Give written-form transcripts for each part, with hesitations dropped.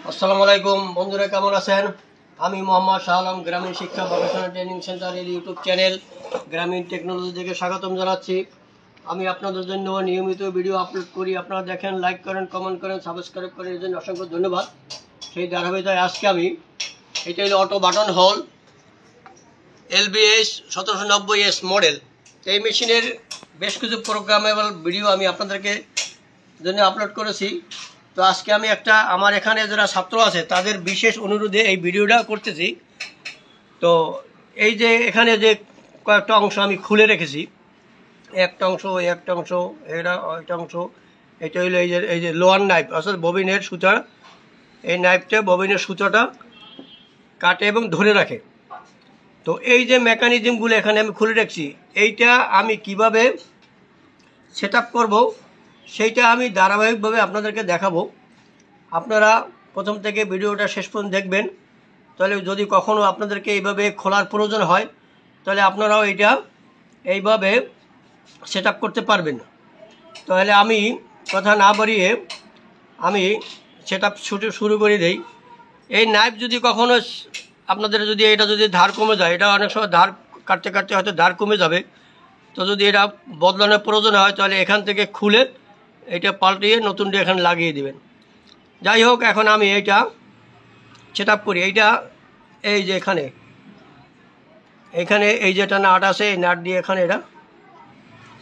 আসসালামু আলাইকুম বন্ধুরা, কেমন আছেন? আমি মোহাম্মদ শাহ আলম গ্রামীণ শিক্ষা গবেষণা ট্রেনিং সেন্টারের ইউটিউব চ্যানেল গ্রামীণ টেকনোলজি থেকে স্বাগতম জানাচ্ছি। আমি আপনাদের জন্য নিয়মিত ভিডিও আপলোড করি, আপনারা দেখেন, লাইক করেন, কমেন্ট করেন, সাবস্ক্রাইব করেন, এর জন্য অসংখ্য ধন্যবাদ। সেই ধারাবাহিকতায় আজকে আমি এটা হলো auto button whole LBS 1790S model. এই মেশিনের বেশ কিছু প্রোগ্রামেবল ভিডিও আমি আপনাদেরকে জন্য আপলোড করেছি। তো আজকে আমি আমার এখানে যারা ছাত্র আছে তাদের বিশেষ অনুরোধে এই ভিডিওটা করতেছি। তো এই যে এখানে যে কয়েকটা অংশ আমি খুলে রেখেছি, একটা অংশ এটা অংশ, এটা হলো এই যে লোয়ার নাইফ, অর্থাৎ ববিনের সুতা। এই নাইফটা ববিনের সুতাটা কাটে এবং ধরে রাখে। তো এই যে মেকানিজমগুলো এখানে আমি খুলে রাখছি, এইটা আমি কিভাবে সেট আপ করবো সেইটা আমি ধারাবাহিকভাবে আপনাদেরকে দেখাবো। আপনারা প্রথম থেকে ভিডিওটা শেষ পর্যন্ত দেখবেন, তাহলে যদি কখনও আপনাদেরকে এইভাবে খোলার প্রয়োজন হয় তাহলে আপনারাও এটা এইভাবে সেট আপ করতে পারবেন। তাহলে আমি কথা না বাড়িয়ে আমি সেট আপ শুরু করে দেই। এই নাইফ যদি কখনও আপনাদের যদি এটা যদি ধার কমে যায়, এটা অনেক সময় ধার কাটতে কাটতে হয়তো ধার কমে যাবে, তো যদি এটা বদলানোর প্রয়োজন হয় তাহলে এখান থেকে খুলে এটা পাল্টিয়ে নতুনটা এখানে লাগিয়ে দেবেন। যাই হোক, এখন আমি এইটা সেট আপ করি। এইটা এই যে এখানে এই যেটা নাট আছে, এই নাট দিয়ে এখানে এটা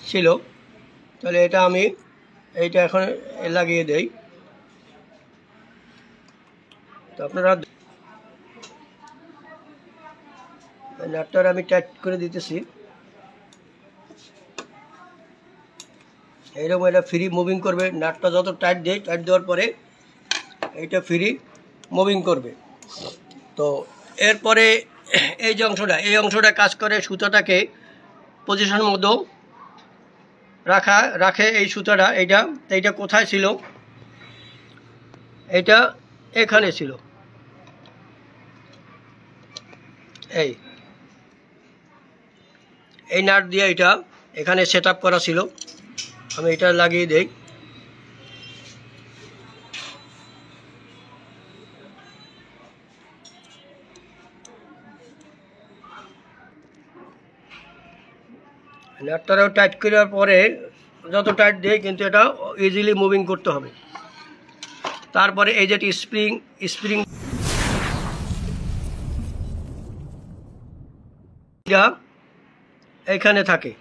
ছিল, তাহলে এটা আমি এইটা এখন লাগিয়ে দেই। তো আপনারা নাটটা আমি টাইট করে দিতেছি, এইরকম এটা ফ্রি মুভিং করবে। নাটটা যত টাইট দেয়, টাইট দেওয়ার পরে এইটা ফ্রি মুভিং করবে। তো এরপরে এই যে এই অংশটা কাজ করে সুতাটাকে পজিশন মতো রাখে। এই সুতাটা এইটা কোথায় ছিল? এটা এখানে ছিল, এই নাট দিয়ে এটা এখানে সেট আপ করা ছিল। আমি এটা লাগিয়ে দেই। নাটটাও টাইট করার পরে যত টাইট দেয় কিন্তু এটা ইজিলি মুভিং করতে হবে। তারপরে এই যেটি স্প্রিং এইখানে থাকে।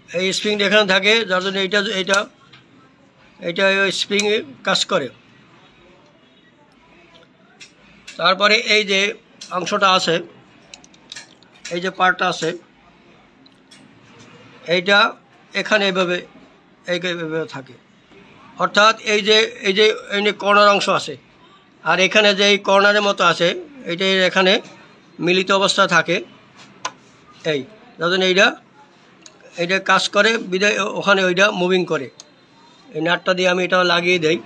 এই স্প্রিং এখানে থাকে, যার জন্য এইটা স্প্রিংয়ে কাজ করে। তারপরে এই যে অংশটা আছে, এই যে পার্টটা আছে, এইটা এখানে এইভাবে থাকে। অর্থাৎ এই যে কর্নার অংশ আছে, আর এখানে যে এই কর্নারের মতো আছে, এইটা এখানে মিলিত অবস্থা থাকে। যার জন্য এইটা কাজ করে বিদায় ওখানে ওইটা মুভিং করে। এই নাটটা দিয়ে আমি এটা লাগিয়ে দেই।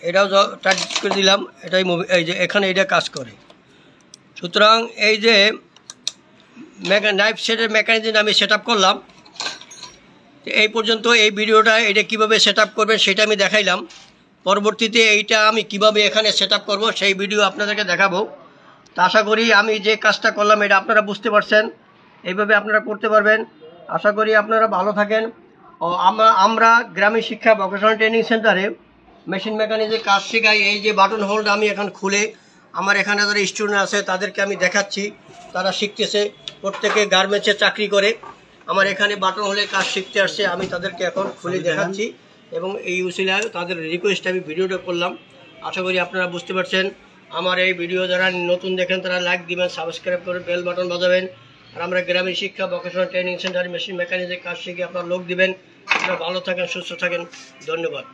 এটাও টাইট করে দিলাম, এটাই এই যে এখানে এটা কাজ করে। সুতরাং এই যে নাইফ সেটের মেকানিজম আমি সেট আপ করলাম। এই পর্যন্ত এই ভিডিওটা এটা কীভাবে সেট আপ করবেন সেটা আমি দেখাইলাম। পরবর্তীতে এইটা আমি কিভাবে এখানে সেট আপ করবো সেই ভিডিও আপনাদেরকে দেখাবো। তা আশা করি আমি যে কাজটা করলাম এটা আপনারা বুঝতে পারছেন, এইভাবে আপনারা করতে পারবেন। আশা করি আপনারা ভালো থাকেন। আমরা গ্রামীণ শিক্ষা ভোকেশনাল ট্রেনিং সেন্টারে মেশিন মেকানিজের কাজ শেখাই। এই যে বাটন হোলটা আমি এখন খুলে আমার এখানে যারা স্টুডেন্ট আছে তাদেরকে আমি দেখাচ্ছি, তারা শিখতেছে। প্রত্যেকে গার্মেন্টসে চাকরি করে, আমার এখানে বাটন হোলের কাজ শিখতে আসছে, আমি তাদেরকে এখন খুলে দেখাচ্ছি এবং এই উসিলায় তাদের রিকোয়েস্ট আমি ভিডিওটা করলাম। আশা করি আপনারা বুঝতে পারছেন। আমার এই ভিডিও যারা নতুন দেখেন তারা লাইক দিবেন, সাবস্ক্রাইব করে বেল বাটন বাজাবেন। আর আমরা গ্রামীণ শিক্ষা ভোকেশনাল ট্রেনিং সেন্টারে মেশিন মেকানিজের কাজ শিখে আপনারা লোক দিবেন। আপনারা ভালো থাকেন, সুস্থ থাকেন। ধন্যবাদ।